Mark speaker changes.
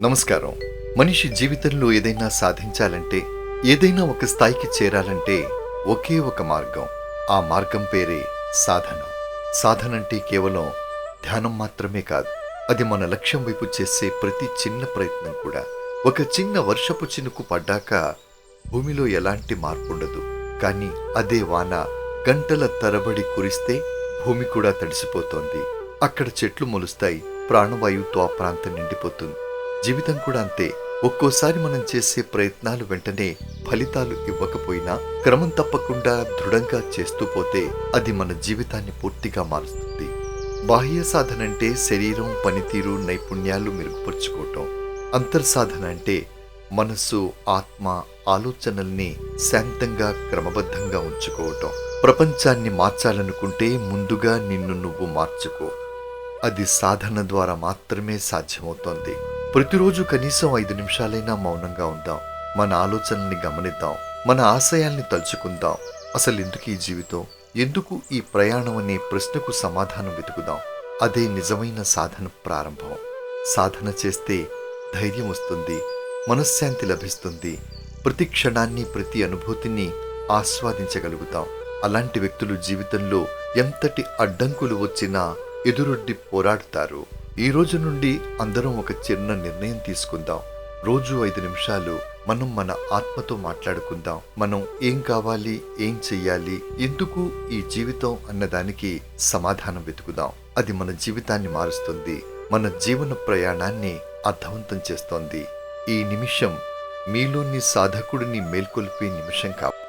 Speaker 1: నమస్కారం. మనిషి జీవితంలో ఏదైనా సాధించాలంటే, ఏదైనా ఒక స్థాయికి చేరాలంటే ఒకే ఒక మార్గం. ఆ మార్గం పేరే సాధన. సాధనంటే కేవలం ధ్యానం మాత్రమే కాదు. అది మన లక్ష్యం వైపు చేసే ప్రతి చిన్న ప్రయత్నం కూడా. ఒక చిన్న వర్షపు చినుకు పడ్డాక భూమిలో ఎలాంటి మార్పుండదు. కానీ అదే వాన గంటల తరబడి కురిస్తే భూమి కూడా తడిసిపోతోంది. అక్కడ చెట్లు మొలుస్తాయి. ప్రాణవాయువుతో ఆ ప్రాంతం నిండిపోతుంది. జీవితం కూడా అంతే. ఒక్కోసారి మనం చేసే ప్రయత్నాలు వెంటనే ఫలితాలు ఇవ్వకపోయినా క్రమం తప్పకుండా దృఢంగా చేస్తూ పోతే అది మన జీవితాన్ని పూర్తిగా మారుస్తుంది. బాహ్య సాధన అంటే శరీరం, పనితీరు, నైపుణ్యాలు మెరుగుపరుచుకోవటం. అంతర్సాధన అంటే మనస్సు, ఆత్మ, ఆలోచనల్ని శాంతంగా క్రమబద్ధంగా ఉంచుకోవటం. ప్రపంచాన్ని మార్చాలనుకుంటే ముందుగా నిన్ను నువ్వు మార్చుకో. అది సాధన ద్వారా మాత్రమే సాధ్యమవుతోంది. ప్రతిరోజు కనీసం 5 నిమిషాలైనా మౌనంగా ఉందాం. మన ఆలోచనల్ని గమనిద్దాం. మన ఆశయాల్ని తలుచుకుందాం. అసలు ఎందుకు ఈ జీవితం, ఎందుకు ఈ ప్రయాణం అనే ప్రశ్నకు సమాధానం వెతుకుదాం. అదే నిజమైన సాధన ప్రారంభం. సాధన చేస్తే ధైర్యం వస్తుంది, మనశ్శాంతి లభిస్తుంది. ప్రతి క్షణాన్ని, ప్రతి అనుభూతిని ఆస్వాదించగలుగుతాం. అలాంటి వ్యక్తులు జీవితంలో ఎంతటి అడ్డంకులు వచ్చినా ఎదురొడ్డి పోరాడుతారు. ఈ రోజు నుండి అందరం ఒక చిన్న నిర్ణయం తీసుకుందాం. రోజు 5 నిమిషాలు మనం మన ఆత్మతో మాట్లాడుకుందాం. మనం ఏం కావాలి, ఏం చెయ్యాలి, ఎందుకు ఈ జీవితం అన్నదానికి సమాధానం వెతుకుదాం. అది మన జీవితాన్ని మారుస్తుంది, మన జీవన ప్రయాణాన్ని అర్థవంతం చేస్తోంది. ఈ నిమిషం మీలోని సాధకుడిని మేల్కొల్పే నిమిషం కావాలి.